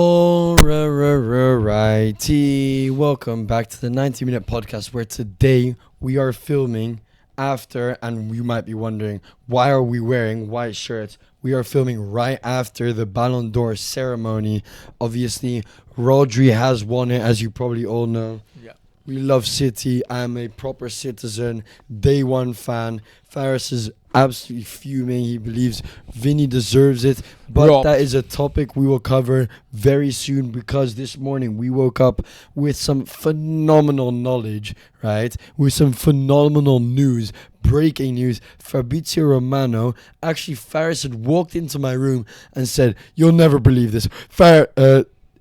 Alrighty, welcome back to the 90-minute podcast where today we are filming after, and you might be wondering, why are we wearing white shirts? We are filming right after the Ballon D'or ceremony. Obviously, Rodri has won it, as you probably all know. Yeah. We love City. I am a proper citizen, day one fan. Faris is absolutely fuming. He believes Vinny deserves it. But that is a topic we will cover very soon, because this morning we woke up with some phenomenal knowledge, right? With some phenomenal news, breaking news. Fabrizio Romano, actually Faris had walked into my room and said, "You'll never believe this.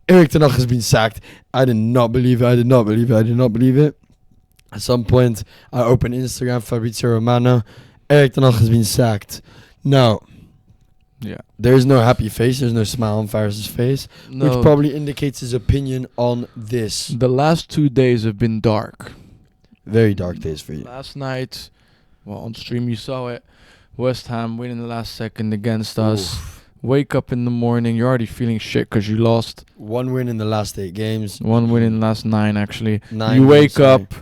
Erik Ten Hag has been sacked." I did not believe it. At some point, I opened Instagram, Fabrizio Romano, Erik Ten Hag has been sacked. Now, there's no happy face, there's no smile on Faris's face, which probably indicates his opinion on this. The last 2 days have been dark. Very dark days for you. Last night, on stream you saw it, West Ham winning the last second against us. Wake up in the morning, you're already feeling shit because you lost. 1 win in the last 8 games. 1 win in the last 9, actually. 9 you wake games, up,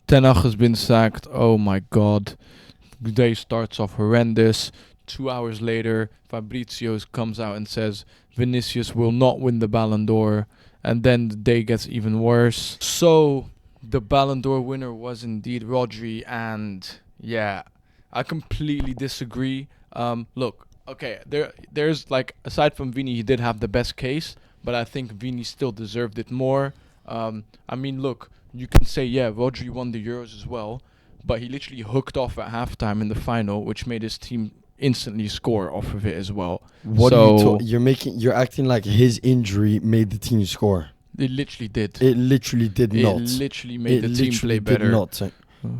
Ten Hag has been sacked. Oh my god. The day starts off horrendous. 2 hours later, Fabrizio comes out and says Vinicius will not win the Ballon d'Or. And then the day gets even worse. So, the Ballon d'Or winner was indeed Rodri. And, I completely disagree. Look. Okay, there's like, aside from Vini, he did have the best case, but I think Vini still deserved it more. I mean, look, you can say, Rodri won the Euros as well, but he literally hooked off at halftime in the final, which made his team instantly score off of it as well. You're acting like his injury made the team score. It literally did. It literally did not. It literally made the team play better. Not.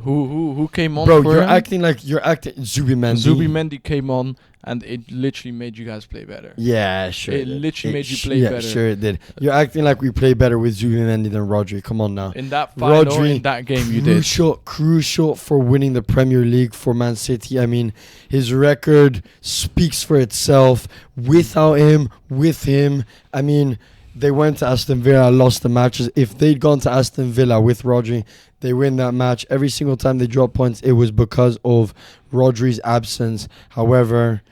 Who came on? Bro, for you're him? acting like Zubimendi. Zubimendi came on, and it literally made you guys play better. Yeah, sure. It literally made you play better. Yeah, sure it did. You're acting like we play better with Zubimendi than Rodri. Come on now. In that final, Rodri, in that game, you did. Crucial for winning the Premier League for Man City. I mean, his record speaks for itself. Without him, with him, I mean, they went to Aston Villa, lost the matches. If they'd gone to Aston Villa with Rodri, they win that match. Every single time they drop points, it was because of Rodri's absence. However,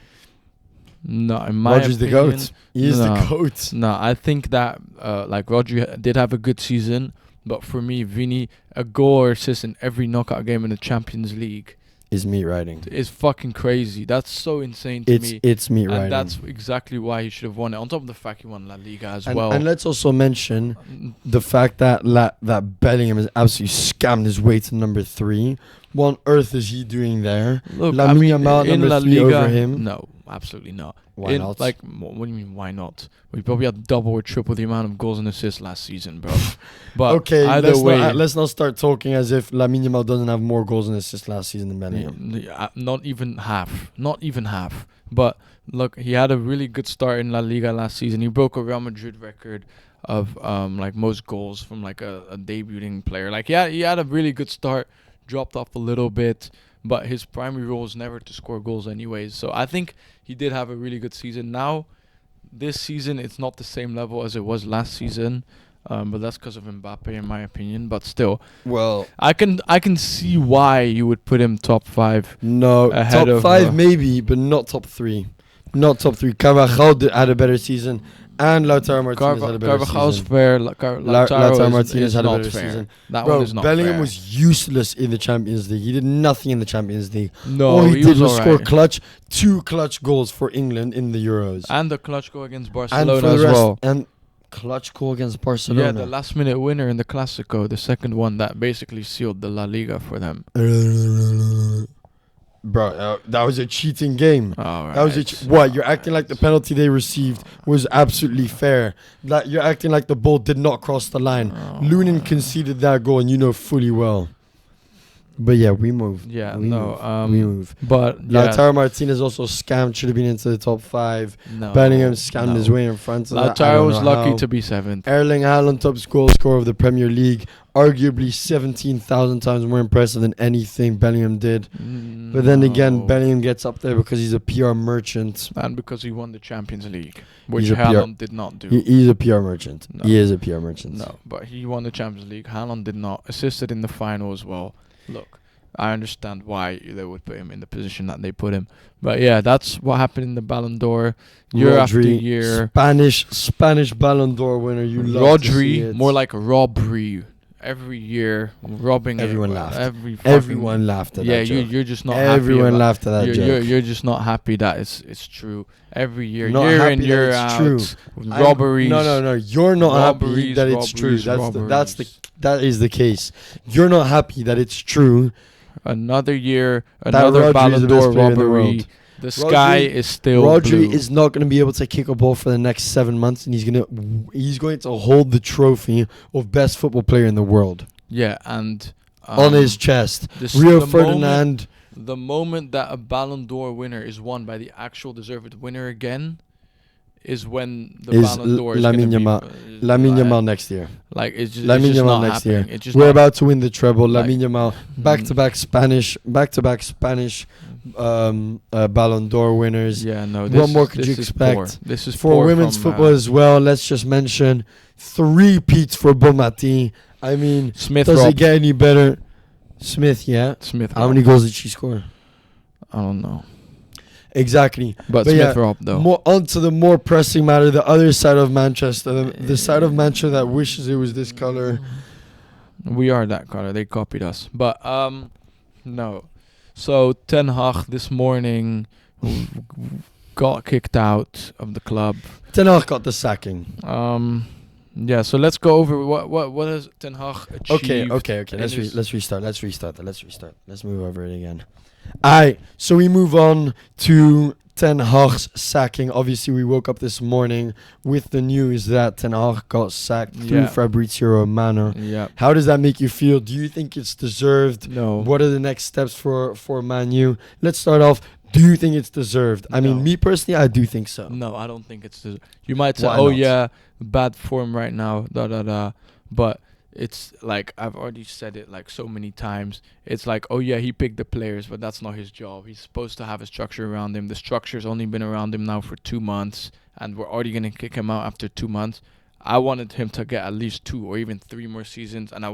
no, in my Rodri's opinion, the GOAT. He is the GOAT. No, I think that Rodri did have a good season, but for me, Vini, a goal or assist in every knockout game in the Champions League is meat riding. It's fucking crazy. That's so insane to me. It's meat riding. And that's exactly why he should have won it. On top of the fact he won La Liga as well. And let's also mention the fact that that Bellingham has absolutely scammed his way to number 3. What on earth is he doing there? Look, Lamine Yamal in number La 3 Liga, over him? No, absolutely not. Why not? Like, what do you mean, why not? We probably had double or triple the amount of goals and assists last season, bro. But okay, either way, let's not start talking as if Lamine Yamal doesn't have more goals and assists last season than Bellingham. Not even half. Not even half. But look, he had a really good start in La Liga last season. He broke a Real Madrid record of like most goals from like a debuting player. Like, he had a really good start, dropped off a little bit, but his primary role is never to score goals anyways. So I think he did have a really good season. Now, this season, it's not the same level as it was last season. But that's because of Mbappe, in my opinion. But still, well, I can see why you would put him top 5. No, ahead top of 5 maybe, but not top 3. Not top 3. Carvajal had a better season, and Lautaro Martinez had a better Carvajal's season. fair. Lautaro Martinez had a better fair. season. That Bro, one is not Bellingham fair. was useless in the Champions League. He did nothing in the Champions League. No, all he did was alright. score 2 clutch goals for England in the Euros. And the clutch goal against And Barcelona for the as rest, well. and clutch goal against Barcelona. Yeah, the last minute winner in the Clásico, the second one that basically sealed the La Liga for them. Bro, that was a cheating game. All That was what? You're acting like the penalty they received was absolutely fair. That you're acting like the ball did not cross the line. Lunin conceded that goal, and you know fully well. But yeah, we move. Yeah, we no. move. We move. But yeah, Lautaro Martinez also scammed. Should have been into the top 5. no. Bellingham scammed his no. way in front of that. I Lautaro don't was know lucky how. to be 7th. Erling Haaland, top goal scorer of the Premier League, arguably 17,000 times more impressive than anything Bellingham did. But then again, Bellingham gets up there because he's a PR merchant. And because he won the Champions League, which He's a PR Haaland did not do. He's a PR merchant. No. He is a PR merchant. No, but he won the Champions League. Haaland did not. Assisted in the final as well. Look, I understand why they would put him in the position that they put him. But yeah, that's what happened in the Ballon d'Or. Year Rodri, after year. Spanish Ballon d'Or winner. You love to see Rodri, it. more like robbery. Every year, robbing Everyone it. laughed. Everyone laughed at yeah, that joke. you're just not Everyone happy. laughed at that joke. You're just not happy that it's true. Every year, Not year happy in, that year it's out. true. Robberies. No. You're not happy Robberies, that it's true. robberies. That is the case. You're not happy that it's true. Another year, That another Rodri is Ballon the best d'Or player in the robbery. world. The sky is still Rodri blue. is not going to be able to kick a ball for the next 7 months, and he's going to hold the trophy of best football player in the world Yeah, and on his chest. this- Rio the Ferdinand. The moment that a Ballon d'Or winner is won by the actual deserved winner again is when the Is Ballon d'Or is Lamine going Yamal- to be Lamine Yamal next year. like it's just Lamine Yamal not next year. happening. It's just We're not- about to win the treble. Like- Lamine Yamal, back-to-back Spanish Ballon d'Or winners. Yeah, no. What more could this you is expect? poor. This is For poor women's from, football as well, let's just mention 3 peats for Bonmati. I mean, Smith. does Rob. it get any better? Smith, yeah. Smith. How Rob. many goals did she score? I don't know. Exactly. But But Smith yeah, Rob though. More onto the more pressing matter, the other side of Manchester, the side of Manchester that wishes it was this color. We are that color. They copied us. But no. So Ten Hag this morning got kicked out of the club. Ten Hag got the sacking. Yeah, so let's go over what has Ten Hag achieved. Okay. in Let's his- restart. Let's move over it again. Alright, so we move on to Ten Hag's sacking. Obviously, we woke up this morning with the news that Ten Hag got sacked through Yeah. Fabrizio Romano. Yeah. How does that make you feel? Do you think it's deserved? No. What are the next steps for Man U? Let's start off. Do you think it's deserved? I mean, No. me personally, I do think so. No, I don't think it's. You might say, Why "Oh not? yeah, bad form right now." But it's like I've already said it like so many times. It's like, oh yeah, he picked the players, but that's not his job. He's supposed to have a structure around him. The structure's only been around him now for 2 months, and we're already gonna kick him out after 2 months. I wanted him to get at least 2 or even 3 more seasons, and I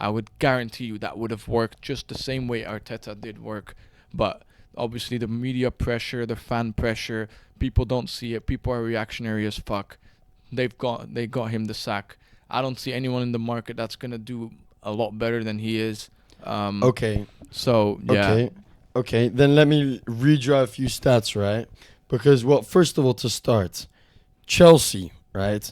would guarantee you that would have worked just the same way Arteta did work. But obviously the media pressure, the fan pressure, people don't see it. People are reactionary as fuck. They got him the sack. I don't see anyone in the market that's gonna do a lot better than he is. Okay. So yeah. Okay. Then let me redraw a few stats, right? Because, well, first of all, to start, Chelsea, right?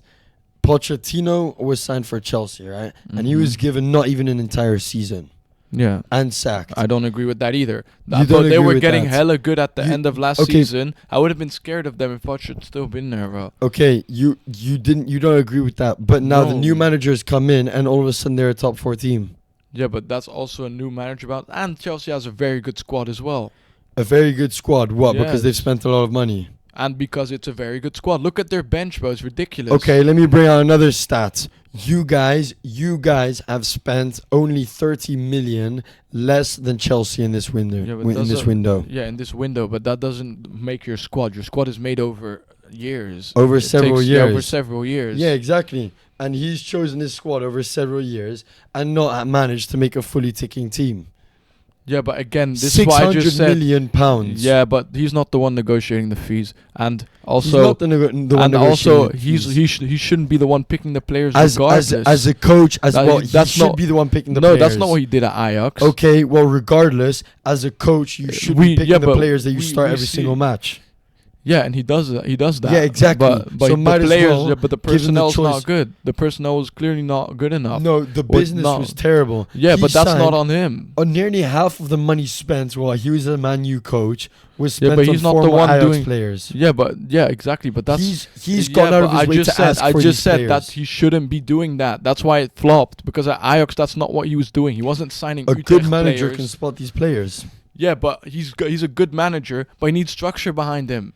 Pochettino was signed for Chelsea, right? And he was given not even an entire season Yeah. and sacked. I don't agree with that either. You I don't thought they agree were with getting that? hella good at the You- end of last okay. season. I would have been scared of them if Poch had still been there, bro. Okay, you don't agree with that, but now the No. new managers come in, and all of a sudden they're a top 4 team. Yeah, but that's also a new manager and Chelsea has a very good squad as well. A very good squad. What? Because they've Yes. spent a lot of money. And because it's a very good squad. Look at their bench, bro. It's ridiculous. Okay, let me bring out another stat. You guys have spent only 30 million less than Chelsea in this window. Yeah, but in this doesn't- window. Yeah, in this window, but that doesn't make your squad. Your squad is made over years. Over It several takes- years. Yeah, over several years. Yeah, exactly. And he's chosen his squad over several years and not managed to make a fully ticking team. Yeah, but again, this is what I 600 just said. million pounds. Yeah, but he's not the one negotiating the fees, and He's also, not the one and also, negotiating he shouldn't be the one picking the players as regardless. a coach That's he should not- be the one picking the no, players. that's not what he did at Ajax. Okay, well, regardless, as a coach, you should be picking the but players that you start we every see- single match. Yeah, and he does that. Yeah, exactly. But So the might as players, well but the give him the personnel's choice. not good. The personnel was clearly not good enough. No, the Or business not. was terrible. Yeah, He but that's not signed- on him. nearly half of the money spent while he was a Man U coach was spent but on he's not the former one Ajax doing- players. Yeah, exactly. But that's He's gone out of his way to ask I for just these said players. that he shouldn't be doing that. That's why it flopped, because at Ajax that's not what he was doing. He wasn't signing A good Utrecht manager players. can spot these players. Yeah, but he's a good manager, but he needs structure behind him.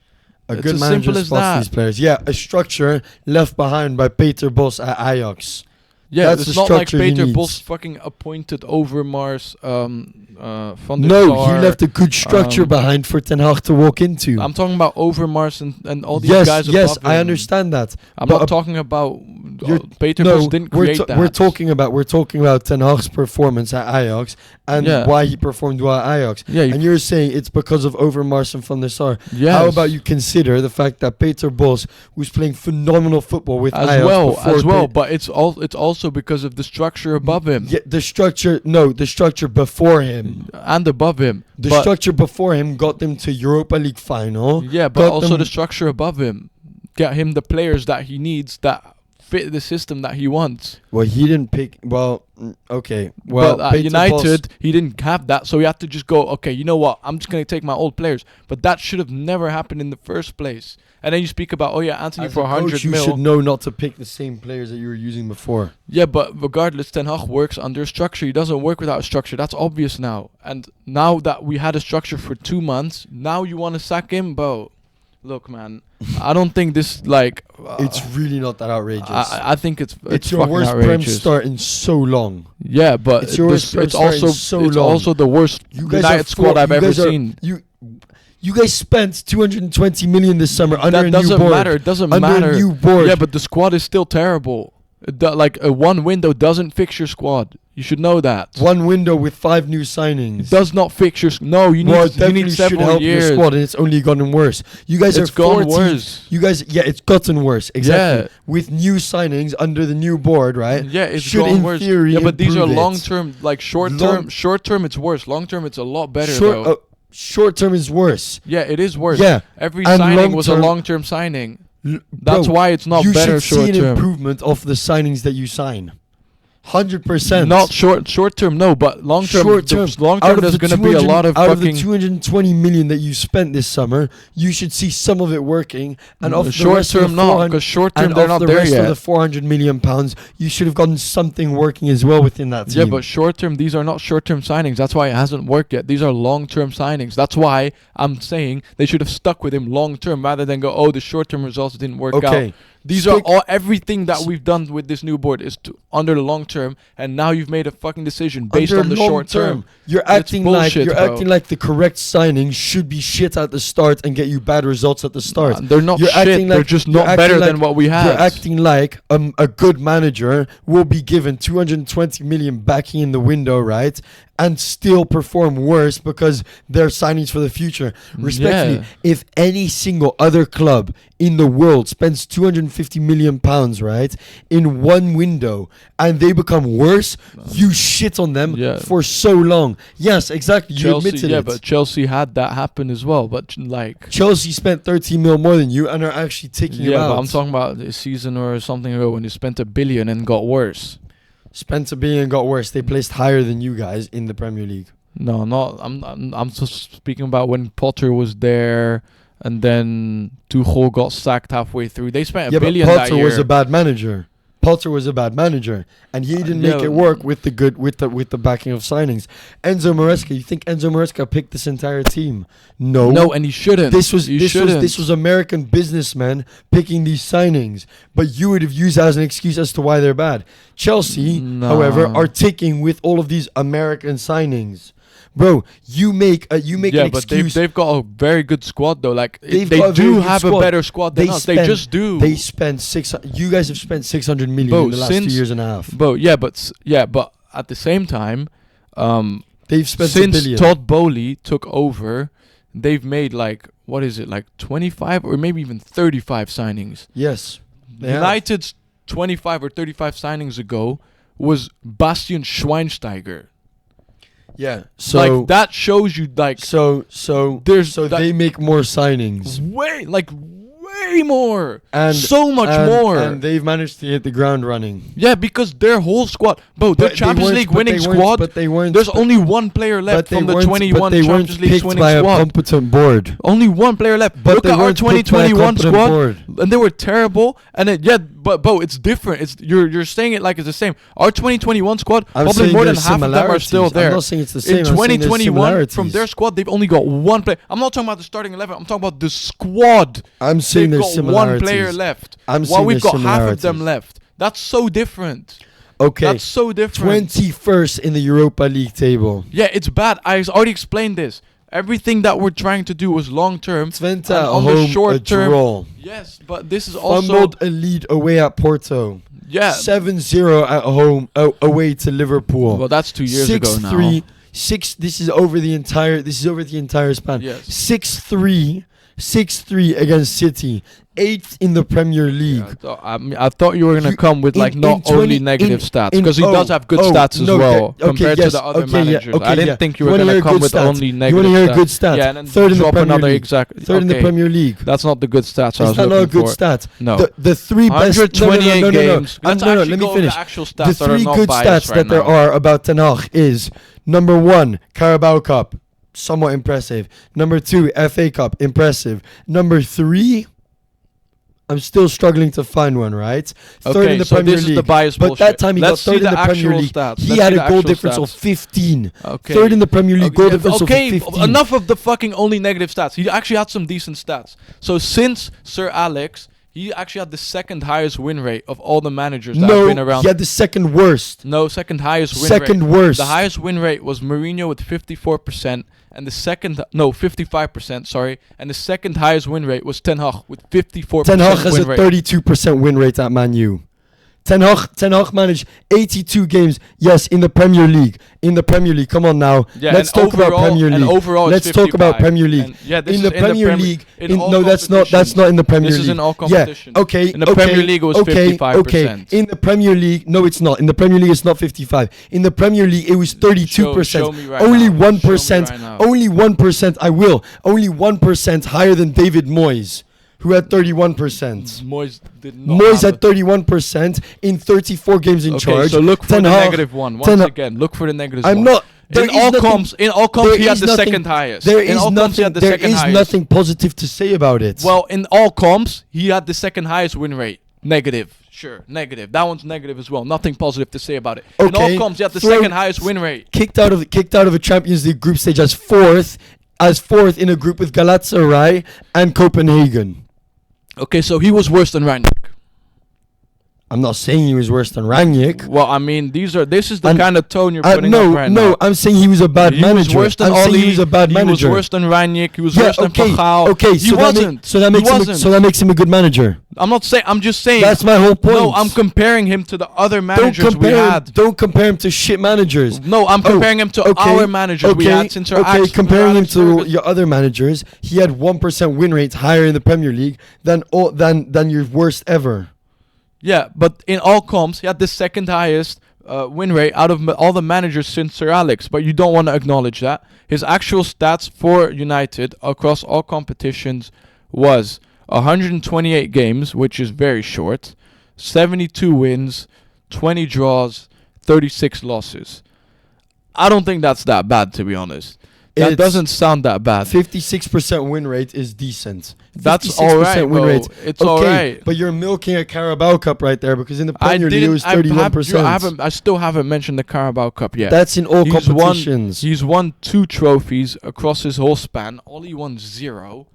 A It's good as manager simple as spots that. these players. Yeah, a structure left behind by Peter Bos at Ajax. Yeah, That's it's the not like structure he Peter needs. Bos fucking appointed Overmars van der No, Sar. he left a good structure behind for Ten Hag to walk into. I'm talking about Overmars and all these yes, guys yes, above I him. understand that. I'm But not talking about you're- Peter no, Bos didn't we're, create that. we're talking about Ten Hag's performance at Ajax and Yeah. why he performed well at Ajax. Yeah, And you're saying it's because of Overmars and Van der Sar. yes. How about you consider the fact that Peter Bos was playing phenomenal football with as Ajax well, before but it's also because of the structure above him Yeah, the structure before him. and above him. The But- structure before him got them to Europa League final. Yeah, but got also them- the structure above him. Get him the players that he needs that fit the system that he wants. Well, he didn't pick. Well, okay. Well, but at Peter United, he didn't have that, so he had to just go, okay, you know what? I'm just going to take my old players. But that should have never happened in the first place. And then you speak about, oh yeah, Anthony As for a 100 coach, you mil. should know not to pick the same players that you were using before. Yeah, but regardless, Ten Hag works under a structure. He doesn't work without a structure. That's obvious now. And now that we had a structure for 2 months, now you want to sack him, bro. Look, man, I don't think this It's really not that outrageous. I think it's your fucking worst Prem outrageous. start in so long. Yeah, but It's your worst Prem it's start in also so it's long. also the worst You guys United are squad I've you ever guys are- seen. You guys spent 220 million this summer under That a new doesn't board. matter. It doesn't Under matter. a new board. Yeah, but the squad is still terrible. A one window doesn't fix your squad. You should know that. One window with 5 new It signings. does not fix your. No, you Well, it need definitely should several help years. your squad, and it's only gotten worse. You guys It's are gone 14th. worse. You guys, yeah, it's gotten worse. Exactly. Yeah. With new signings under the new board, right? Yeah, it's Should gone in worse. theory Yeah, but these are improve it. long term. Like short term. Short term, it's worse. Long term, it's a lot better. Though. Short term is worse. Yeah, it is worse. Yeah. Every And signing was a long-term- long-term signing. L- That's bro, why it's not you better should see an short-term. improvement of the signings that you sign. 100%. Not short-term, no, but long-term. Short-term. Long-term, Out of there's the going to be a 200 lot of out of the fucking 220 million that you spent this summer, you should see some of it working, and off the rest of short-term the not, 400 because short-term and they're off not the there rest of the yet. 400 million pounds, you should have gotten something working as well within that team. Yeah, but short-term, these are not short-term signings. That's why it hasn't worked yet. These are long-term signings. That's why I'm saying they should have stuck with him long-term rather than go, oh, the short-term results didn't work Okay. out. These are all everything that we've done with this new board is under the long term, and now you've made a fucking decision based Under on the long short term. You're It's acting bullshit, bro. like the correct signing should be shit at the start and get you bad results at the start. They're not You're shit. acting They're like- just you're not acting better like- than what we had. You're acting like a good manager will be given 220 million backing in the window, right? And still perform worse because they're signings for the future. Respectfully, Yeah. if any single other club in the world spends 250 million pounds, right, in one window and they become worse, you shit on them Yeah. for so long. Yes, exactly. You Chelsea, admitted yeah, it. but Chelsea had that happen as well. But like, Chelsea spent 13 mil more than you and are actually taking you yeah, out. but I'm talking about a season or something ago when you spent $1 billion and got worse. Spent $1 billion, got worse. They placed higher than you guys in the Premier League. No, not. I'm just speaking about when Potter was there, and then Tuchel got sacked halfway through. They spent Yeah, $1 but billion that Potter year. was a bad manager. Potter was a bad manager, and he didn't make Yeah. it work with the backing of signings. Enzo Maresca, you think Enzo Maresca picked this entire team? No, No, and he shouldn't. This was He this shouldn't. was this was American businessmen picking these signings, but you would have used that as an excuse as to why they're bad. Chelsea, No. however, are ticking with all of these American signings. Bro, you make yeah, an but excuse. they've got a very good squad though. Like They've they got a very do good have squad. a better squad than They us. They spend- just do. They spent 600. You guys have spent 600 million Bro, in the last 2 since- years and a half. but at the same time, They've spent $1 since billion. Todd Bowley took over, they've made like 25 or maybe even 35 signings. Yes. They have. United's 25 or 35 signings ago was Bastian Schweinsteiger. Yeah. So like that shows you like so there's they make more signings. way more, And so much more. And they've managed to hit the ground running. Yeah, because their whole squad, bro, their Champions League winning squad. But they weren't. There's only one player left from the 21 Champions League winning by squad. A competent board. Only one player left. But look at our 2021 squad, and they were terrible. And but it's different. It's you're saying it like it's the same. Our 2021 squad, probably more than half of them are still there. I'm not saying it's the same. In 2021, from their squad, they've only got one player. I'm not talking about the starting 11. I'm talking about the squad. I'm saying they've there's got one player left. While we've got half of them left. That's so different. Okay. That's so different. 21st in the Europa League table. Yeah, it's bad. I already explained this. Everything that we're trying to do was long term. Twente on home, the short a term. draw. Yes, but this is also Fumbled a lead away at Porto. Yeah. 7-0 at home away to Liverpool. Well, that's 2 years ago now. 6-3. This is over the entire span. Yes. 6-3 against City. 8th in the Premier League. Yeah, I thought you were going to come with like not only negative stats, because he does have good stats as no, well okay, compared to the other managers. I didn't think you were going to come with only negative stats. You want to hear good stats? Yeah, and then third in the drop Premier another League. exact. Third in the Premier League. That's not the good stats I was That's not a looking good for. stats. No. The three best. 128 games. No, let me finish. The actual stats The three good stats that there are about Ten Hag is number 1, Carabao Cup, somewhat impressive. Number 2, FA Cup, impressive. Number 3. I'm still struggling to find one, right? Third in the Premier this League. Is the bias but bullshit. that time he got third in the Premier League. He had a goal difference of 15. Okay. Third in the Premier League, goal difference of 15. Enough of the fucking only negative stats. He actually had some decent stats. So since Sir Alex, he actually had the second highest win rate of all the managers that have been around. He had the second worst. No, second highest win rate. Second worst. The highest win rate was Mourinho with 54%. And the 55%, sorry. And the second highest win rate was Ten Hag with 54% Ten Hag has win a rate. 32% win rate at Man U. Ten Hag managed 82 games, yes, in the Premier League. Come on now. Yeah, let's talk about Premier League. Let's talk about Premier League. Yeah, in the Premier League. No, that's not in the Premier League. This is in all competitions. Yeah, okay. In the Premier League, it was 55%. Okay. In the Premier League, no, it's not. In the Premier League, it's not 55. In the Premier League, it was 32%. Show me right only now. 1%. Show me right now. Only 1%. I will. Only 1% higher than David Moyes, who had 31%. Moyes did not. Moyes had 31% in 34 games in charge. So look for the negative one. Once again, look for the negative one. I'm not. In all comps, he had the second highest. There is nothing positive to say about it. Well, in all comps, he had the second highest win rate. Negative. Sure, negative. That one's negative as well. Nothing positive to say about it. In all comps, he had the second highest win rate. Kicked out of a Champions League group stage as fourth in a group with Galatasaray and Copenhagen. Okay, so he was worse than Rangnick. I'm not saying he was worse than Rangnick. Well, I mean, this is the kind of tone you're putting up right now. No, I'm saying he was a bad manager. He was worse than Oli. He was a bad manager. He was worse than Rangnick. He was worse than Pachal. Okay, he wasn't. So that makes him a good manager. I'm just saying. That's my whole point. No, I'm comparing him to the other managers we had. Don't compare him to shit managers. No, I'm comparing him to our managers we had since our comparing him to your other managers, he had 1% win rates higher in the Premier League than your worst ever. Yeah, but in all comps, he had the second highest win rate out of all the managers since Sir Alex. But you don't want to acknowledge that. His actual stats for United across all competitions was 128 games, which is very short, 72 wins, 20 draws, 36 losses. I don't think that's that bad, to be honest. That doesn't sound that bad. 56% win rate is decent. That's all right, win rate. It's all right. But you're milking a Carabao Cup right there because in the Premier League it was 31%. I still haven't mentioned the Carabao Cup yet. That's in all competitions. He's won 2 trophies across his whole span. Oli won 0.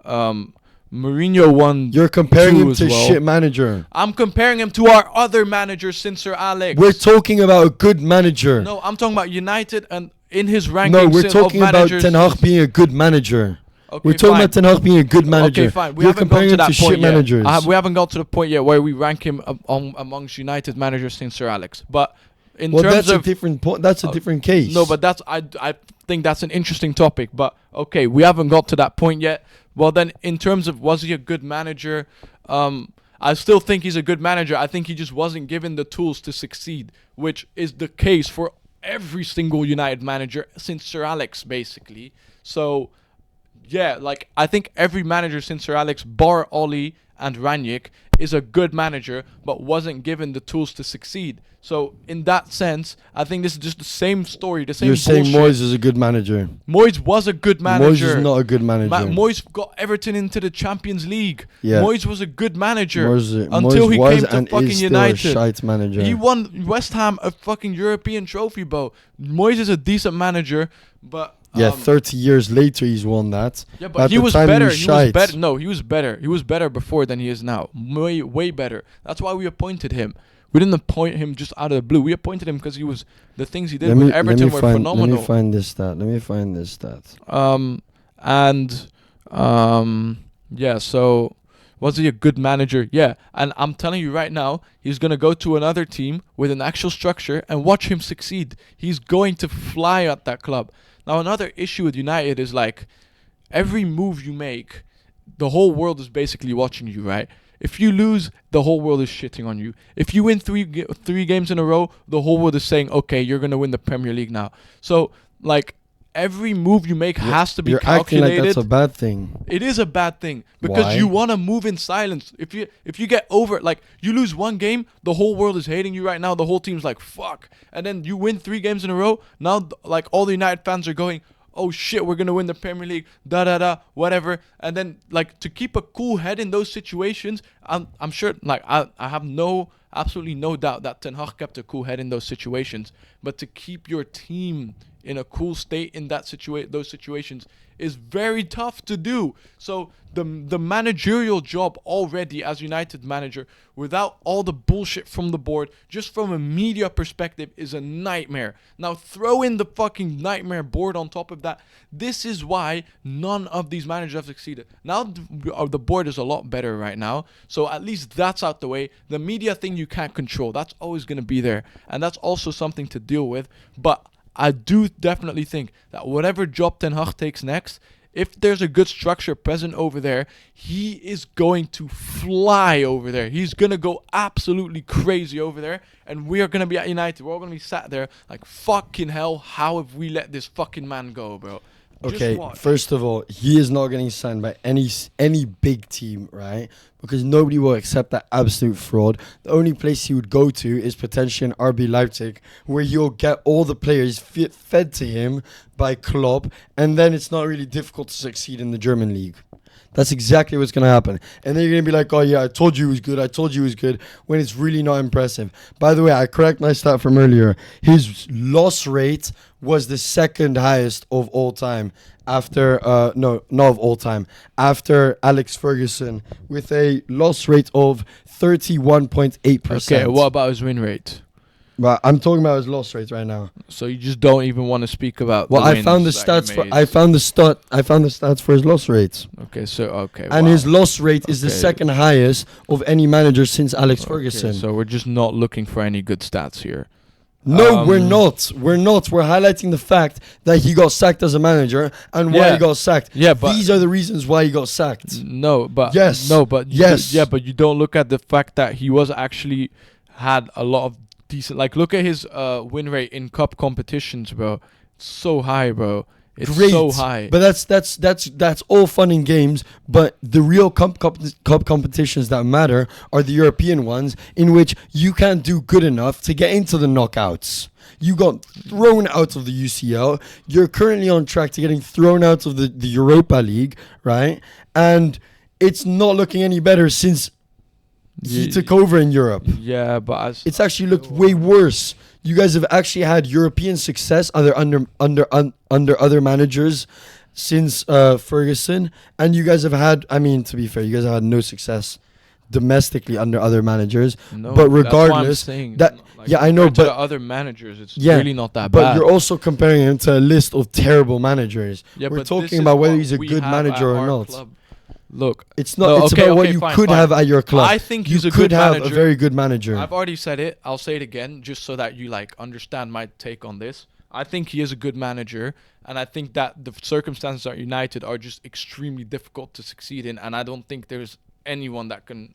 Mourinho won. You're comparing him to shit manager. I'm comparing him to our other managers since Sir Alex. We're talking about a good manager. No, I'm talking about United and in his rankings. No, we're talking about Ten Hag being a good manager. Okay, we're talking about Ten Hag being a good manager. Okay, fine. We haven't got to that point yet. Managers. We haven't got to the point yet where we rank him amongst United managers since Sir Alex. But in terms that's of a different point. That's a different case. No, but I think that's an interesting topic. But okay, we haven't got to that point yet. Well, then, in terms of was he a good manager? I still think he's a good manager. I think he just wasn't given the tools to succeed, which is the case for every single United manager since Sir Alex, basically. So, yeah, like, I think every manager since Sir Alex, bar Oli and Ranić, is a good manager, but wasn't given the tools to succeed. So, in that sense, I think this is just the same story, the same You're saying bullshit. Moyes is a good manager. Moyes was a good manager. Moyes is not a good manager. Moyes got Everton into the Champions League. Yeah. Moyes was a good manager Moyes until he was came to and fucking is still United. a shite manager. He won West Ham a fucking European trophy, bro. Moyes is a decent manager, but 30 years later he's won that. yeah, but At he the was time, better. he He was shite. better. No, he was better. He was better before than he is now. Way better. That's why we appointed him. We didn't appoint him just out of the blue. We appointed him because the things he did with Everton were phenomenal. Let me find this stat. Yeah, so was he a good manager? Yeah, and I'm telling you right now, he's going to go to another team with an actual structure and watch him succeed. He's going to fly at that club. Now, another issue with United is, like, every move you make, the whole world is basically watching you, right? If you lose, the whole world is shitting on you. If you win three games in a row, the whole world is saying, okay, you're going to win the Premier League now. So, like, every move you make has to be calculated. Acting like that's a bad thing. It is a bad thing because Why? you want to move in silence. If you get over, like, you lose one game, the whole world is hating you right now. The whole team's like, fuck. And then you win 3 games in a row. Now, like, all the United fans are going, oh shit, we're going to win the Premier League, whatever. And then, like, to keep a cool head in those situations, I'm sure, like, I have absolutely no doubt that Ten Hag kept a cool head in those situations. But to keep your team in a cool state in those situations is very tough to do. So the managerial job already as United manager, without all the bullshit from the board, just from a media perspective, is a nightmare. Now throw in the fucking nightmare board on top of that. This is why none of these managers have succeeded. Now the board is a lot better right now, so at least that's out the way. The media thing you can't control. That's always going to be there, and that's also something to deal with. But I do definitely think that whatever job Ten Hag takes next, if there's a good structure present over there, he is going to fly over there. He's going to go absolutely crazy over there. And we are going to be at United. We're all going to be sat there like, fucking hell, how have we let this fucking man go, bro? Okay, first of all, he is not getting signed by any big team, right? Because nobody will accept that absolute fraud. The only place he would go to is potentially an RB Leipzig, where he'll get all the players fed to him by Klopp, and then it's not really difficult to succeed in the German league. That's exactly what's going to happen. And then you're going to be like, oh yeah, I told you he was good, when it's really not impressive. By the way, I correct my stat from earlier. His loss rate was the second highest of all time after, not of all time, after Alex Ferguson, with a loss rate of 31.8%. Okay, what about his win rate? But I'm talking about his loss rate right now. So you just don't even want to speak about. Well, the I found the wins that stats he for. made. I found the stats for his loss rates. Okay, so okay. And wow. his loss rate is the Okay. second highest of any manager since Alex Ferguson. So we're just not looking for any good stats here. No, we're not. We're highlighting the fact that he got sacked as a manager and why he got sacked. Yeah, but these are the reasons why he got sacked. No, but Yes. no, but Yes. yeah, but you don't look at the fact that he was actually had a lot of decent. Like, look at his win rate in cup competitions, bro. It's so high, bro. It's Great, so high. but that's all fun and games. But the real cup competitions that matter are the European ones, in which you can't do good enough to get into the knockouts. You got thrown out of the UCL. You're currently on track to getting thrown out of the Europa League, right? And it's not looking any better since he took over in Europe. Yeah, but It's actually looked way worse. You guys have actually had European success under other managers since Ferguson, and you guys have had. I mean, to be fair, you guys have had no success domestically under other managers. no, but that's why I'm regardless, saying, that- like, yeah, I know, compared to but- the other managers, it's Yeah, really not that but bad. you're also comparing him to a list of terrible managers. Yeah, We're but talking this is about whether what he's a we good have manager at or our not. club. Look, It's not. No, it's okay, about what okay, you fine, could fine. have at your club. I think you he's a could good have manager. a very good manager. I've already said it. I'll say it again, just so that you like understand my take on this. I think he is a good manager, and I think that the circumstances at United are just extremely difficult to succeed in, and I don't think there's anyone that can,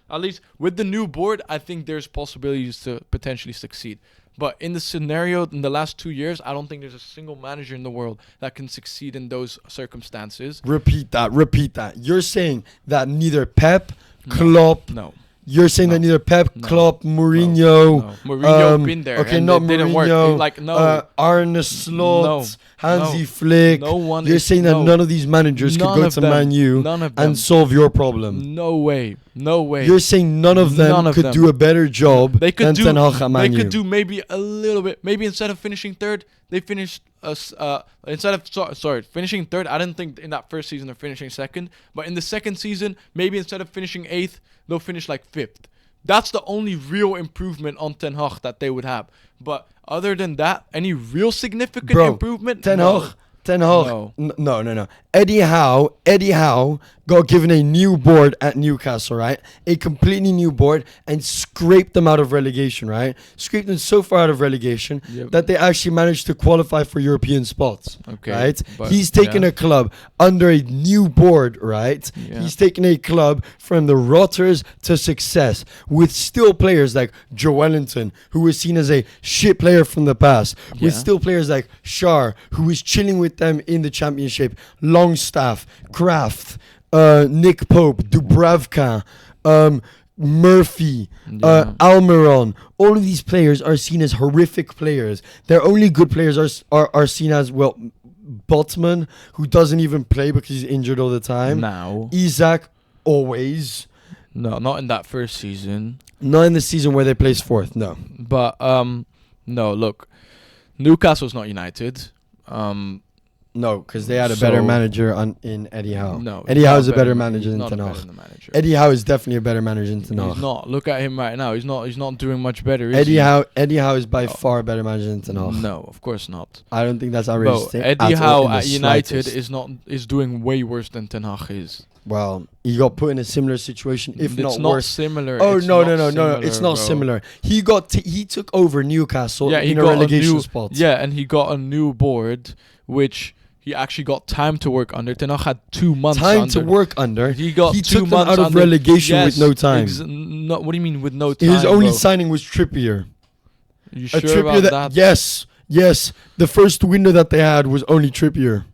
at least with the new board, I think there's possibilities to potentially succeed. But in the scenario in the last 2 years, I don't think there's a single manager in the world that can succeed in those circumstances. Repeat that. You're saying that neither Pep, Klopp... No. You're saying that neither Pep, Klopp, Mourinho... Mourinho been there. Okay, and not it didn't Mourinho. work. Like, no. Arne Slot, Hansi Flick. No one. You're saying that none of these managers could go to Man U and solve your problem. No way. You're saying none of them could do a better job than Ten Hag at Man U. They could do maybe a little bit. Maybe instead of finishing third, they finished finishing third. I didn't think in that first season they're finishing second, but in the second season, maybe instead of finishing 8th, they'll finish like 5th. That's the only real improvement on Ten Hag that they would have. But other than that, any real significant improvement? Ten Hag. No. Eddie Howe got given a new board at Newcastle, right? A completely new board, and scraped them out of relegation, right? Scraped them so far out of relegation that they actually managed to qualify for European spots, right? He's taken a club under a new board, right? Yeah. He's taken a club from the rotters to success with still players like Joe Wellington, who was seen as a shit player from the past, with still players like Schär, who was chilling with them in the Championship, Longstaff, Kraft, Nick Pope, Dubravka, Murphy, Almiron. All of these players are seen as horrific players. Their only good players are seen as, well, Botman, who doesn't even play because he's injured all the time. Now. Isaac, always. No, not in that first season. Not in the season where they placed 4th, no. But, no, look. Newcastle's not United. No, because they had a better manager in Eddie Howe. No, Eddie Howe is a better manager than Ten Hag. Eddie Howe is definitely a better manager than Ten Hag. He's not. Look at him right now. He's not doing much better. Eddie Howe is by far a better manager than Ten Hag. No, of course not. I don't think that's outrageous. Eddie Howe at United is doing way worse than Ten Hag is. Well, he got put in a similar situation, if not worse. It's not similar. Oh, no. It's not similar. He took over Newcastle in a relegation spot. Yeah, and he got a new board, which he actually got time to work under. Ten Hag had 2 months to work under. He got 2 took months them out of relegation with no time. What do you mean with no time? His only signing was Trippier. You sure about that? Yes. The first window that they had was only Trippier.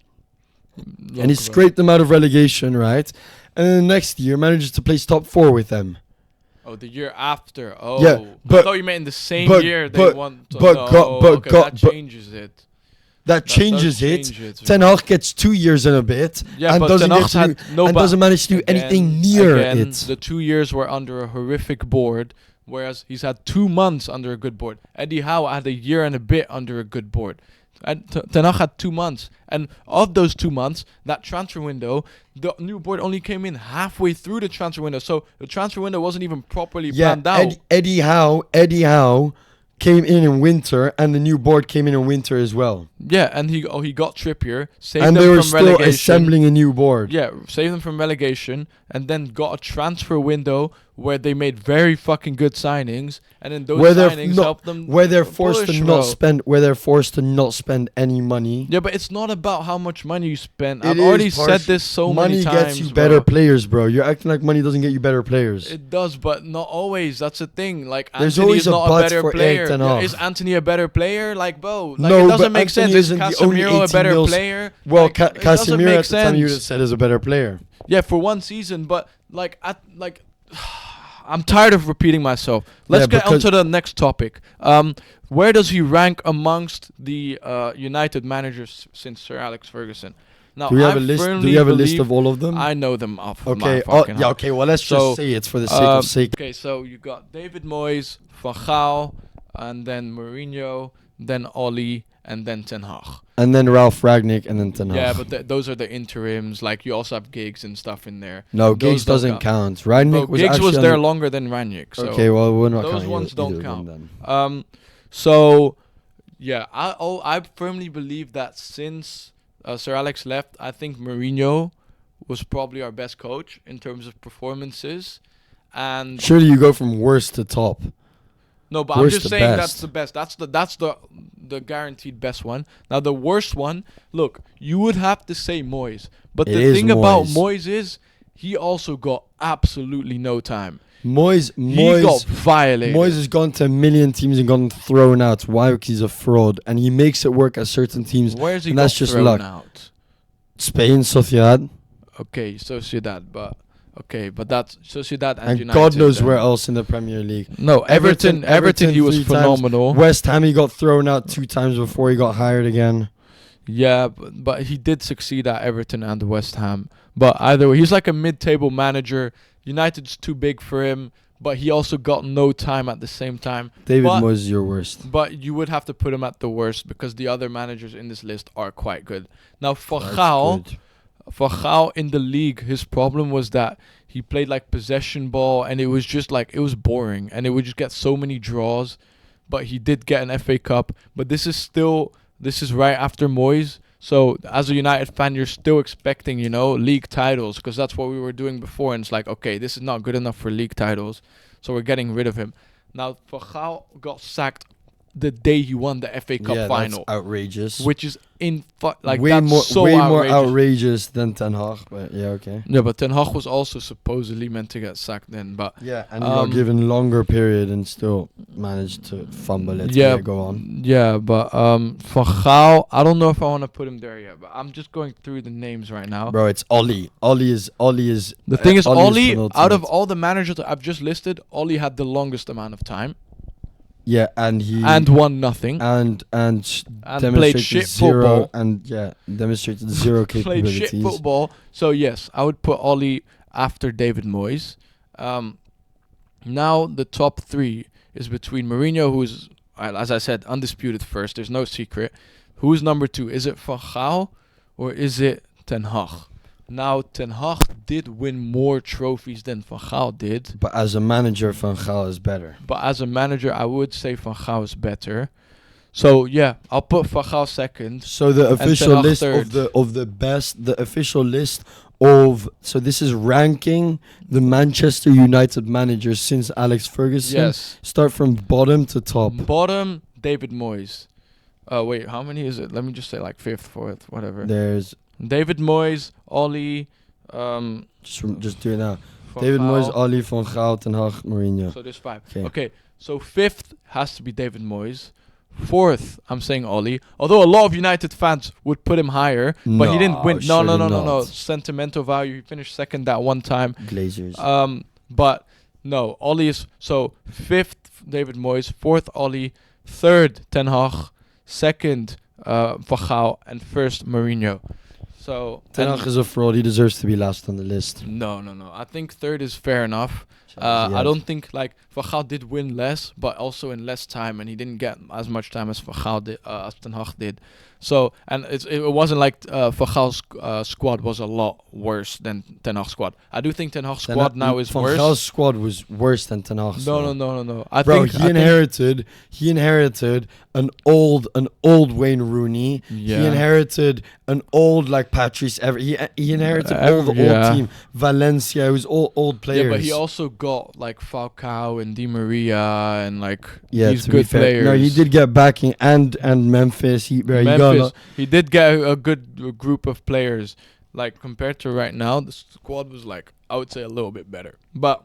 And he scraped them out of relegation, right? And then the next year manages to place top 4 with them. Oh, the year after. Oh, yeah, I thought you meant in the same year they won. That changes it. That changes it. Ten Hag gets 2 years and a bit, and doesn't manage to do anything near it. The 2 years were under a horrific board, whereas he's had 2 months under a good board. Eddie Howe had a year and a bit under a good board. And Ten Hag had 2 months. And of those 2 months, that transfer window, the new board only came in halfway through the transfer window. So the transfer window wasn't even properly planned out. Eddie Howe came in winter, and the new board came in winter as well. Yeah, and he got Trippier, saved and them they were from still relegation. Assembling a new board. Yeah, saved them from relegation, and then got a transfer window where they made very fucking good signings, and then those signings helped them. Where they're forced to not spend any money. Yeah, but it's not about how much money you spend. I've already said this so many times. Money gets you better players, bro. You're acting like money doesn't get you better players. It does, but not always. That's the thing. Like, there's Anthony always is not a better player. Yeah, is Anthony a better player? Like, bro, like, no, it doesn't make sense. Is Casemiro a better player? Well, like, Casemiro at the time you would have said is a better player. Yeah, for one season, but I'm tired of repeating myself. Let's get on to the next topic. Where does he rank amongst the United managers since Sir Alex Ferguson? Now, do we have a list of all of them? I know them off. Okay. Okay. Well, let's just say it's for the sake of sake. Okay. So you got David Moyes, Van Gaal, and then Mourinho, then Oli, and then Ten Hag. And then Ralph Ragnick, and then Ten Hag. Yeah, but those are the interims. Like, you also have Giggs and stuff in there. No, Giggs doesn't count. Ragnick Giggs was there longer than Ragnick. So okay, well, we're not those counting ones don't count. Then. So, yeah, I firmly believe that since Sir Alex left, I think Mourinho was probably our best coach in terms of performances. And surely you go from worst to top. No, but I'm just saying that's the best. That's the guaranteed best one. Now the worst one, look, you would have to say Moyes. But the thing about Moyes is he also got absolutely no time. He got violated. Moyes has gone to a million teams and gotten thrown out. Why? Because he's a fraud, and he makes it work at certain teams. Where's he and got that's just thrown luck. out? Spain, Sociedad, Okay, Sociedad, but that's Sociedad and and United. God knows then. where else in the Premier League. No, Everton, he was 3 times. phenomenal. West Ham, he got thrown out 2 times before he got hired again. Yeah, but he did succeed at Everton and West Ham. But either way, he's like a mid-table manager. United's too big for him, but he also got no time at the same time. David But- Moyes is your worst. But you would have to put him at the worst because the other managers in this list are quite good. Now, That's Van good. Gaal in the league, his problem was that he played like possession ball, and it was just like, it was boring, and it would just get so many draws. But he did get an FA Cup. But this is right after Moyes. So as a United fan, you're still expecting, league titles, because that's what we were doing before. And it's like, okay, this is not good enough for league titles, so we're getting rid of him. Now, Van Gaal got sacked the day he won the FA Cup final, that's outrageous. which is way that's more, so way outrageous. more outrageous than Ten Hag. But yeah, okay. Yeah, but Ten Hag was also supposedly meant to get sacked then, but Yeah, and he got given longer period and still managed to fumble it. Yeah, Go on. Yeah, but Van Gaal, I don't know if I want to put him there yet, but I'm just going through the names right now. Bro, it's Oli. Oli is. The thing is, Oli, out of penultimate. all the managers that I've just listed, Oli had the longest amount of time Yeah, and he and won nothing. and And demonstrated played shit zero football. and demonstrated zero Played capabilities. shit football. So yes, I would put Oli after David Moyes. Now the top 3 is between Mourinho, who's, as I said, undisputed first. There's no secret. Who's number 2? Is it Van Gaal or is it Ten Hag? Now, Ten Hag did win more trophies than Van Gaal did. But as a manager, Van Gaal is better. But as a manager, I would say Van Gaal is better. So yeah, I'll put Van Gaal second. So the Ten official Hag list third. of the best, the official list of, so this is ranking the Manchester United managers since Alex Ferguson. Yes. Start from bottom to top. Bottom, David Moyes. Wait, how many is it? Let me just say like 5th, 4th, whatever. There's David Moyes, Oli, just do it now. Van David Gaal. Moyes, Oli, Van Gaal, Ten Hag, Mourinho. So there's 5. Okay. Okay, so 5th has to be David Moyes. 4th, I'm saying Oli. Although a lot of United fans would put him higher, but he didn't win. No. surely No. not. Sentimental value. He finished second that one time. Glazers. But no, Oli is so 5th David Moyes, 4th Oli, 3rd Ten Hag, 2nd Van Gaal, and 1st Mourinho. So Ten Hag is a fraud. He deserves to be last on the list. No. I think 3rd is fair enough. Yeah. I don't think Van Gaal did win less, but also in less time, and he didn't get as much time as Van Gaal did, as Ten Hag did. So, and it wasn't like Van Gaal's squad was a lot worse than Ten Hag's squad. I do think Ten Hag's squad now is Van worse. Gaal's squad was worse than Ten Hag's. No. He inherited an old Wayne Rooney. Yeah. He inherited an old Patrice Evra. He inherited all the old team. Valencia, it was all old players. Yeah, but he also got Falcao and Di Maria and these to be good fair. players. No, he did get backing and Memphis. He did get a good group of players. Compared to right now, the squad was I would say a little bit better. But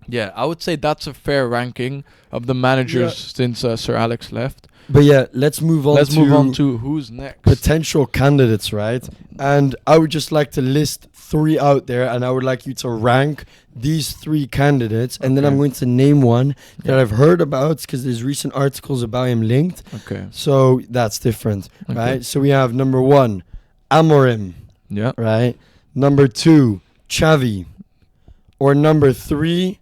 yeah, I would say that's a fair ranking of the managers since Sir Alex left. But yeah, let's move on to who's next. Potential candidates, right? And I would just like to list 3 out there, and I would like you to rank these 3 candidates, and then I'm going to name one that I've heard about because there's recent articles about him linked. Okay. So that's different, right? So we have number 1, Amorim. Yeah. Right. Number 2, Xavi. Or number 3,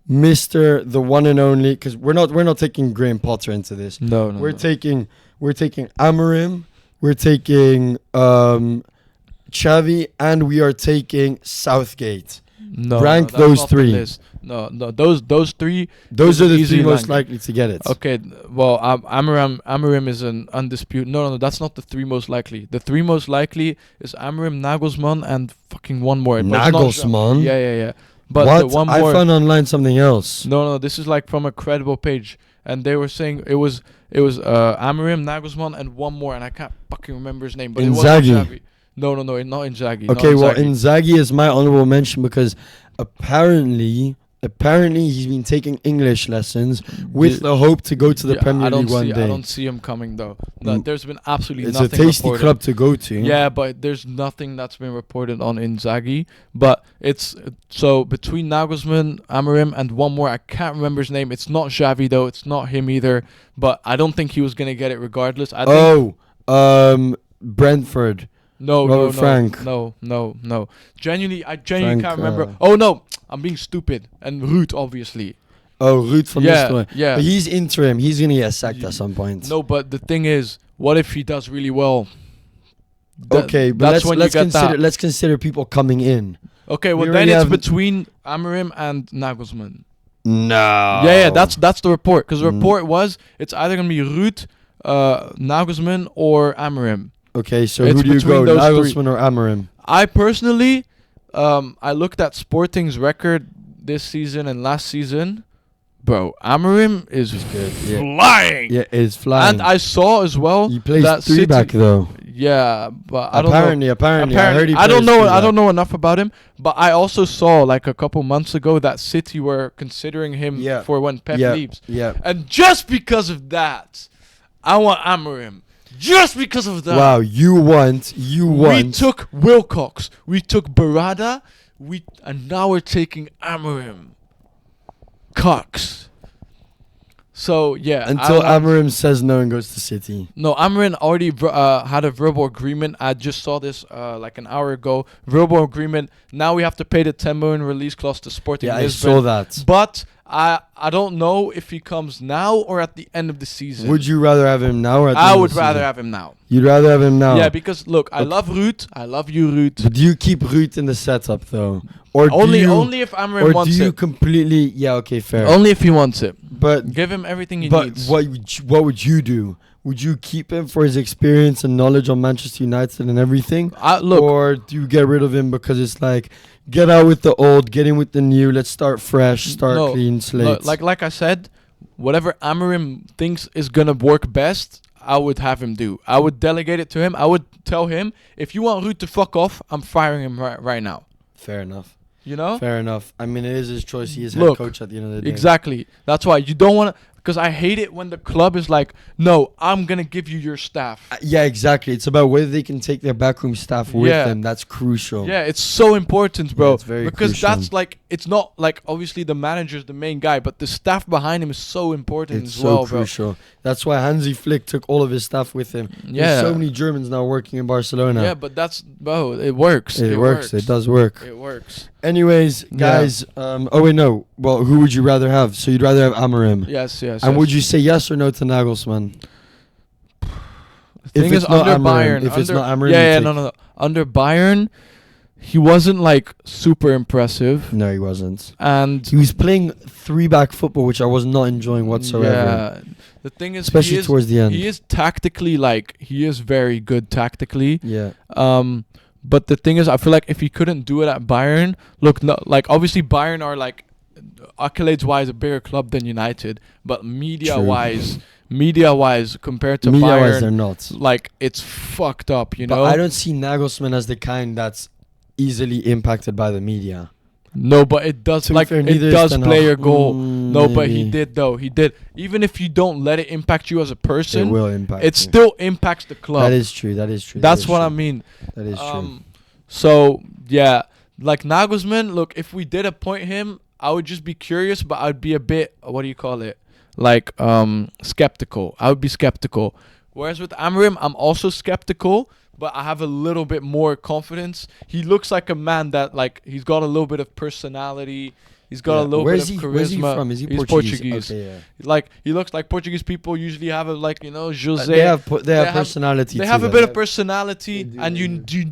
Mr. the one and only, because we're not taking Graham Potter into this. No. We're taking Amorim, we're taking Xavi, and we are taking Southgate. Rank those 3. No, those 3. Those are the easy 3 most rank. likely to get it. Okay, well, Amorim is an undisputed. No, that's not the 3 most likely. The 3 most likely is Amorim, Nagelsmann, and fucking one more. But it's not Nagelsmann? Yeah. But what? the one I more. found online something else. No, this is from a credible page, and they were saying it was Amorim, Nagelsmann, and one more, and I can't fucking remember his name. But Inzaghi. it wasn't Xavi. No, not Inzaghi. Okay, well, Inzaghi is my honorable mention because apparently Apparently, he's been taking English lessons with the hope to go to the Premier League one day. I don't see him coming though. No, there's been absolutely it's nothing. It's a tasty reported. club to go to. Yeah, but there's nothing that's been reported on Inzaghi. But it's so between Nagelsmann, Amorim, and one more. I can't remember his name. It's not Xavi though. It's not him either. But I don't think he was gonna get it regardless. I think Brentford. No, Frank. No. Genuinely can't remember. Oh no, I'm being stupid. And Ruud, obviously. Ruud van Nistelrooy. Yeah. But he's interim. He's gonna get sacked at some point. No, but the thing is, what if he does really well? Okay, but let's consider people coming in. Okay, well then it's between Amorim and Nagelsmann. No. Yeah, that's the report. Because the report was it's either gonna be Ruud, Nagelsmann, or Amorim. Okay, so who do you go, Nagelsmann or Amorim? I personally, I looked at Sporting's record this season and last season. Bro, Amorim is flying. Yeah, it's flying. And I saw as well he plays that 3-back though. Yeah, but apparently, I heard he plays I don't know. 3-back. I don't know enough about him. But I also saw like a couple months ago that City were considering him for when Pep leaves. Yeah. And just because of that, I want Amorim. Just because of that. Wow, you want. We took Wilcox. We took Barada. And now we're taking Amorim. Cox. So, yeah. Until Amorim says no and goes to City. No, Amorim already had a verbal agreement. I just saw this like an hour ago. Verbal agreement. Now we have to pay the 10 million release clause to Sporting Lisbon. I saw that. But I don't know if he comes now or at the end of the season. Would you rather have him now or at the end I of would the rather season? have him now. You'd rather have him now? Yeah, because look, I love Ruud. I love you, Ruud. But do you keep Ruud in the setup though? Or only if Amorim wants it. Or do you completely... Yeah, okay, fair. Only if he wants it. But give him everything he needs. But what would you do? Would you keep him for his experience and knowledge on Manchester United and everything? Or do you get rid of him because it's like, get out with the old, get in with the new, let's start fresh, clean slate? Like I said, whatever Amorim thinks is going to work best, I would have him do. I would delegate it to him. I would tell him, if you want Ruud to fuck off, I'm firing him right now. Fair enough. You know? Fair enough. I mean, it is his choice. He is head coach at the end of the day. Exactly. That's why you don't want to... Because I hate it when the club is like, no, I'm going to give you your staff. Yeah, exactly. It's about whether they can take their backroom staff with them. That's crucial. Yeah, it's so important, bro. Yeah, it's very crucial. That's like, it's not like, obviously the manager's the main guy, but the staff behind him is so important as well, bro. It's so crucial. That's why Hansi Flick took all of his staff with him. Yeah. There's so many Germans now working in Barcelona. Yeah, but that's, bro, it works. It works. It does work. It works. Anyways, guys, no. Well, who would you rather have? So you'd rather have Amorim? Yes. And would you say yes or no to Nagelsmann? The thing is, under Bayern, if it's not Amorim, no. Under Bayern, he wasn't like super impressive. No, he wasn't. And he was playing 3-back football, which I was not enjoying whatsoever. Yeah. The thing is, especially towards the end, he is tactically he is very good tactically. Yeah. But the thing is, I feel like if he couldn't do it at Bayern, obviously Bayern are like accolades-wise a bigger club than United, but media-wise compared to Bayern, they're not. Like, it's fucked up, you know? I don't see Nagelsmann as the kind that's easily impacted by the media. No, but it does it does play a goal. No, maybe. But he did though. He did. Even if you don't let it impact you as a person, it will impact. It still impacts the club. That is true. That's what I mean. That is true. So yeah, like Nagelsmann. Look, if we did appoint him, I would just be curious, but I'd be a bit, what do you call it? Like skeptical. I would be skeptical. Whereas with Amorim, I'm also skeptical, but I have a little bit more confidence. He looks like a man that, like, he's got a little bit of personality. He's got a little bit of charisma. Where's he from? Is he Portuguese? Okay, yeah. Like, he looks like Portuguese people usually have a, like, you know, Jose. They have personality. They have a bit of personality, and you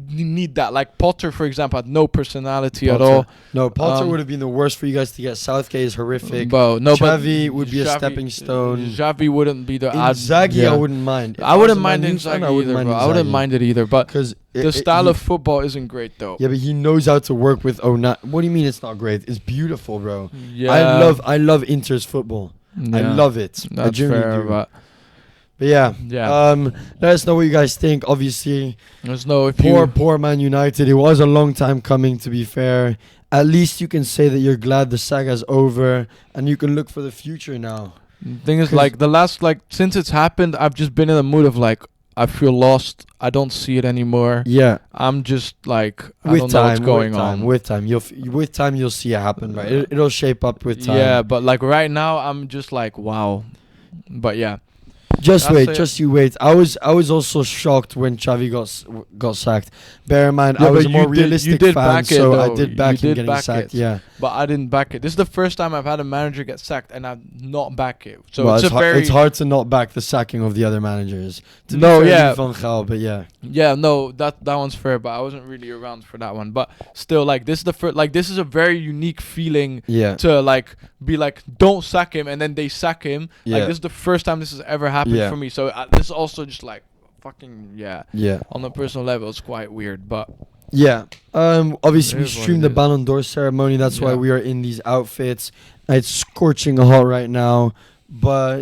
need that. Like Potter, for example, had no personality at all. No, Potter would have been the worst for you guys to get. Southgate is horrific. Xavi would be a stepping stone. Xavi wouldn't be the Inzaghi, I wouldn't mind. I wouldn't mind Inzaghi either, bro. I wouldn't mind it either, but the style of football isn't great, though. Yeah, but he knows how to work with What do you mean it's not great? It's beautiful, bro. Yeah. I love Inter's football. Yeah. I love it. That's fair, but yeah. Let us know what you guys think. Obviously, there's no poor Man United. It was a long time coming, to be fair. at least you can say that you're glad the saga's over and you can look for the future now. Thing is, like, the last, like, since it's happened, I've just been in a mood of, like, I feel lost. I don't see it anymore. Yeah. I'm just, like, I don't know what's going on. With time, you'll see it happen, right? It'll shape up with time. Yeah, but, like, right now, I'm just, like, wow. But, yeah. Just you wait. I was also shocked when Xavi got sacked. Bear in mind, I was a more realistic fan, so I did back him getting sacked. Yeah, but I didn't back it. This is the first time I've had a manager get sacked and I've not back it. So well, it's hard to not back the sacking of the other managers. Van Gaal, but yeah. Yeah, no, that one's fair, but I wasn't really around for that one. But still, like, this is the first. Like, this is a very unique feeling. Yeah. To like be like, don't sack him, and then they sack him. Yeah. Like, this is the first time this has ever happened for me. So this is also just like fucking on a personal level, it's quite weird, but obviously we streamed the Ballon d'Or ceremony. That's why we are in these outfits. It's scorching hot right now, but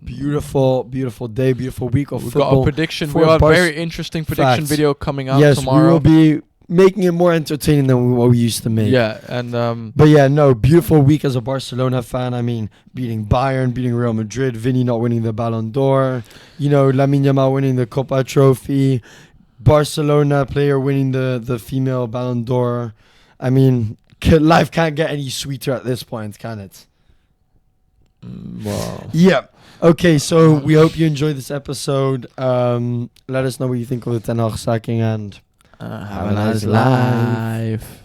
beautiful day, beautiful week of football. Got a prediction. We got a very interesting prediction video coming out tomorrow. We will be making it more entertaining than what we used to make. Yeah, and beautiful week as a Barcelona fan. I mean, beating Bayern, beating Real Madrid, Vinny not winning the Ballon d'Or, Lamine Yamal winning the Copa Trophy, Barcelona player winning the female Ballon d'Or. I mean, life can't get any sweeter at this point, can it? Wow. Yeah. Okay, so we hope you enjoyed this episode. Let us know what you think of the Ten Hag sacking and have a nice life.